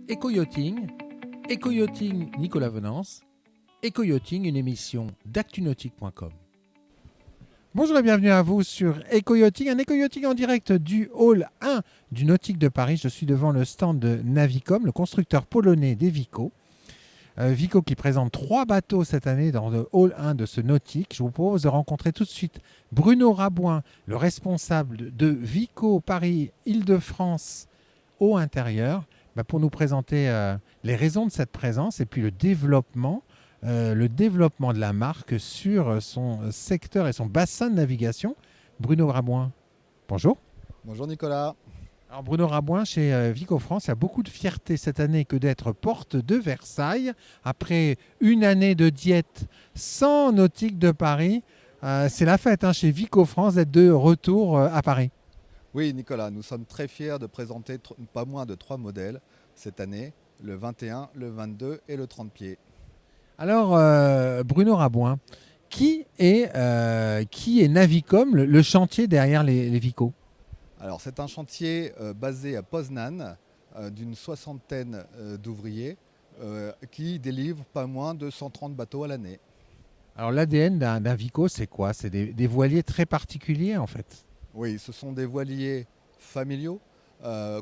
Éco-yachting, Éco-yachting Nicolas Venance, Éco-yachting, une émission d'actunautique.com. Bonjour et bienvenue à vous sur Éco-yachting, un Éco-yachting en direct du hall 1 du Nautique de Paris. Je suis devant le stand de Navicom, le constructeur polonais des Vico. Vico qui présente 3 bateaux cette année dans le hall 1 de ce Nautique. Je vous propose de rencontrer tout de suite Bruno Rabouin, le responsable de Vico Paris Île-de-France eau intérieure, pour nous présenter les raisons de cette présence et puis le développement de la marque sur son secteur et son bassin de navigation. Bruno Rabouin, bonjour. Bonjour Nicolas. Alors Bruno Rabouin, chez Vico France, il y a beaucoup de fierté cette année que d'être porte de Versailles. Après une année de diète sans Nautique de Paris, c'est la fête chez Vico France d'être de retour à Paris. Oui Nicolas, nous sommes très fiers de présenter pas moins de 3 modèles cette année, le 21, le 22 et le 30 pieds. Alors Bruno Rabouin, qui est Navicom, le chantier derrière les Vico? Alors c'est un chantier basé à Poznan d'une 60aine d'ouvriers qui délivre pas moins de 130 bateaux à l'année. Alors l'ADN d'un Vico, c'est quoi? C'est des voiliers très particuliers en fait. Oui, ce sont des voiliers familiaux,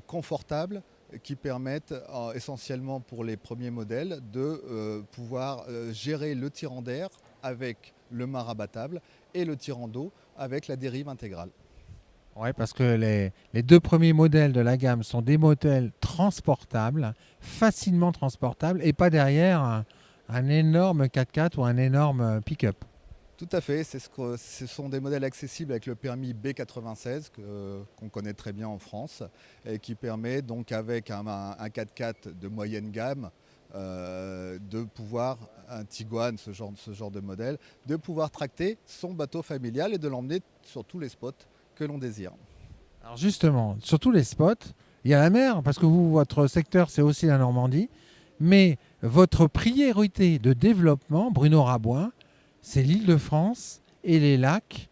confortables, qui permettent essentiellement pour les premiers modèles de pouvoir gérer le tirant d'air avec le mât rabattable et le tirant d'eau avec la dérive intégrale. Oui, parce que les 2 premiers modèles de la gamme sont des modèles transportables, facilement transportables, et pas derrière un énorme 4x4 ou un énorme pick-up. Tout à fait, ce sont des modèles accessibles avec le permis B96 qu'on connaît très bien en France et qui permet donc avec un 4x4 de moyenne gamme de pouvoir, un Tiguan, ce genre de modèle, de pouvoir tracter son bateau familial et de l'emmener sur tous les spots que l'on désire. Alors justement, sur tous les spots, il y a la mer, parce que votre secteur c'est aussi la Normandie, mais votre priorité de développement, Bruno Rabouin, c'est l'Île-de-France et les lacs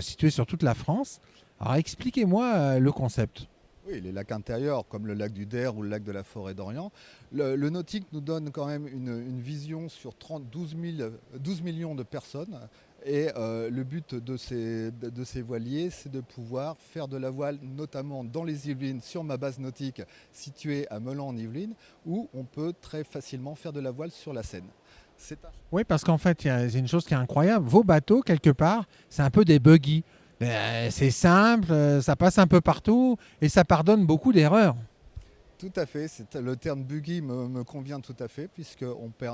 situés sur toute la France. Alors expliquez-moi le concept. Oui, les lacs intérieurs comme le lac du Der ou le lac de la Forêt d'Orient. Le nautique nous donne quand même une vision sur 12 millions de personnes. Et le but de ces voiliers, c'est de pouvoir faire de la voile, notamment dans les Yvelines, sur ma base nautique située à Meulan en Yvelines, où on peut très facilement faire de la voile sur la Seine. Oui, parce qu'en fait, c'est une chose qui est incroyable. Vos bateaux, quelque part, c'est un peu des buggy. C'est simple, ça passe un peu partout et ça pardonne beaucoup d'erreurs. Tout à fait, le terme buggy me convient tout à fait puisque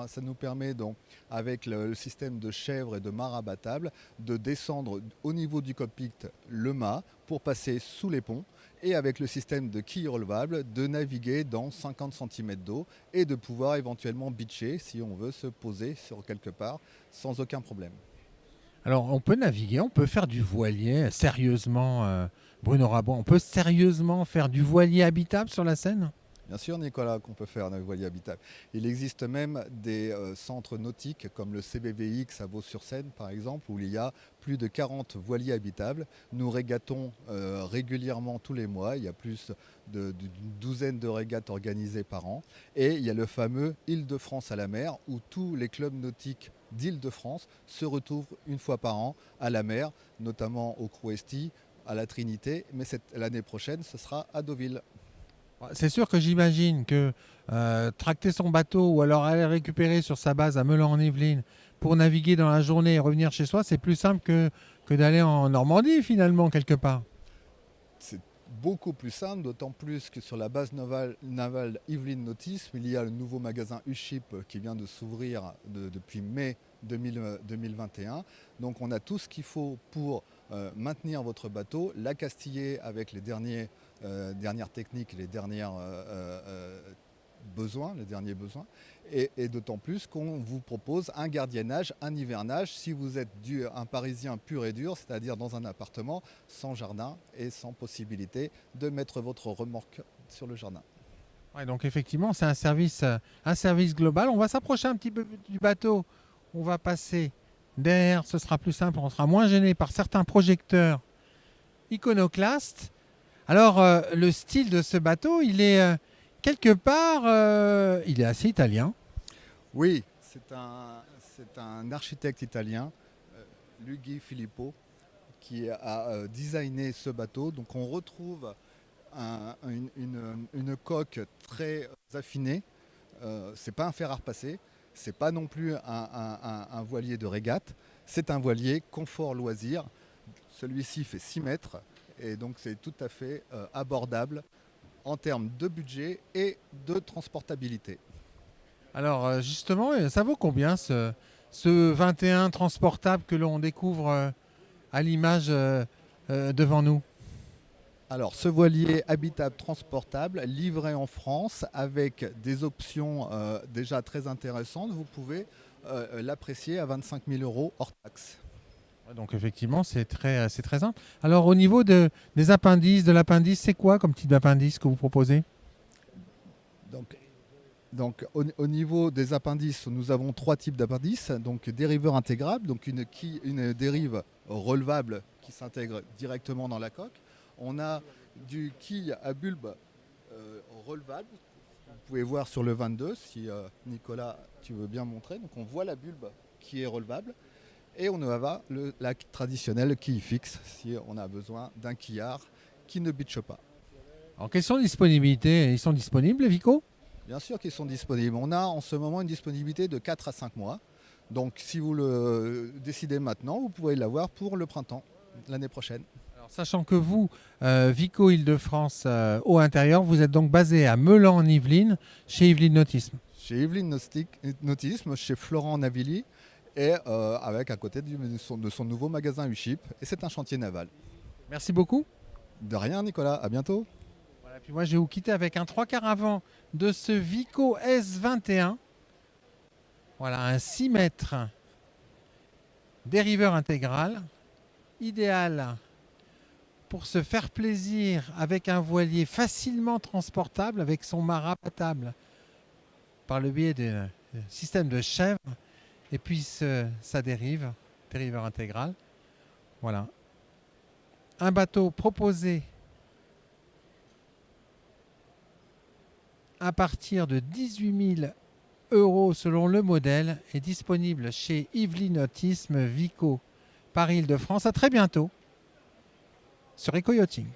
ça nous permet donc avec le système de chèvre et de mât rabattable de descendre au niveau du cockpit le mât pour passer sous les ponts et avec le système de quilles relevables de naviguer dans 50 cm d'eau et de pouvoir éventuellement beacher si on veut se poser sur quelque part sans aucun problème. Alors on peut naviguer, on peut faire du voilier sérieusement, Bruno Rabouin, on peut sérieusement faire du voilier habitable sur la Seine? Bien sûr, Nicolas, qu'on peut faire un voilier habitable. Il existe même des centres nautiques comme le CBVX à Vaux-sur-Seine, par exemple, où il y a plus de 40 voiliers habitables. Nous régatons régulièrement tous les mois. Il y a plus d'une douzaine de régates organisées par an. Et il y a le fameux Île-de-France à la mer, où tous les clubs nautiques d'Île-de-France se retrouvent une fois par an à la mer, notamment au Crouesty, à la Trinité. Mais l'année prochaine, ce sera à Deauville. C'est sûr que j'imagine que tracter son bateau ou alors aller récupérer sur sa base à Meulan-en-Yvelines pour naviguer dans la journée et revenir chez soi, c'est plus simple que d'aller en Normandie finalement quelque part. C'est beaucoup plus simple, d'autant plus que sur la base navale Yvelines Nautisme, il y a le nouveau magasin U-Ship qui vient de s'ouvrir depuis mai 2021. Donc on a tout ce qu'il faut pour maintenir votre bateau, l'accastiller avec les dernières techniques, les derniers besoins, et d'autant plus qu'on vous propose un gardiennage, un hivernage, si vous êtes un Parisien pur et dur, c'est-à-dire dans un appartement sans jardin et sans possibilité de mettre votre remorque sur le jardin. Ouais, donc effectivement, c'est un service global. On va s'approcher un petit peu du bateau. On va passer derrière, ce sera plus simple, on sera moins gêné par certains projecteurs iconoclastes. Alors, le style de ce bateau, il est quelque part, il est assez italien. Oui, c'est un architecte italien, Luigi Filippo, qui a designé ce bateau. Donc on retrouve une coque très affinée. C'est pas un fer à repasser, c'est pas non plus un voilier de régate, c'est un voilier confort loisir. Celui-ci fait 6 mètres et donc c'est tout à fait abordable en termes de budget et de transportabilité. Alors justement, ça vaut combien ce 21 transportable que l'on découvre à l'image devant nous? Alors ce voilier habitable transportable livré en France avec des options déjà très intéressantes, vous pouvez l'apprécier à 25 000 euros hors taxe. Donc effectivement, c'est très simple. Alors au niveau des appendices, de l'appendice, c'est quoi comme type d'appendice que vous proposez? Donc au niveau des appendices, nous avons 3 types d'appendices. Donc dériveur intégrable, donc une dérive relevable qui s'intègre directement dans la coque. On a du quille à bulbe relevable. Vous pouvez voir sur le 22 si Nicolas tu veux bien montrer. Donc on voit la bulbe qui est relevable. Et on a la traditionnelle quille fixe si on a besoin d'un quillard qui ne bitche pas. En question de disponibilité, ils sont disponibles les Vico? Bien sûr qu'ils sont disponibles. On a en ce moment une disponibilité de 4 à 5 mois. Donc si vous le décidez maintenant, vous pouvez l'avoir pour le printemps l'année prochaine. Alors, sachant que vous, Vico Île-de-France au intérieur, vous êtes donc basé à Meulan en Yvelines, chez Yvelines Nautisme. Chez Yvelines Nautisme, chez Florent Navilly et avec à côté de son nouveau magasin UShip. Et c'est un chantier naval. Merci beaucoup. De rien Nicolas, à bientôt. Voilà, puis moi je vais vous quitter avec un 3/4 avant de ce Vico S21. Voilà, un 6 mètres dériveur intégral, idéal pour se faire plaisir avec un voilier facilement transportable avec son mât rabattable par le biais d'un système de chèvre et puis sa dériveur intégral. Voilà. Un bateau proposé à partir de 18 000 euros selon le modèle est disponible chez Yvelines Nautisme Vico Paris Île-de-France. À très bientôt sur Eco Yachting.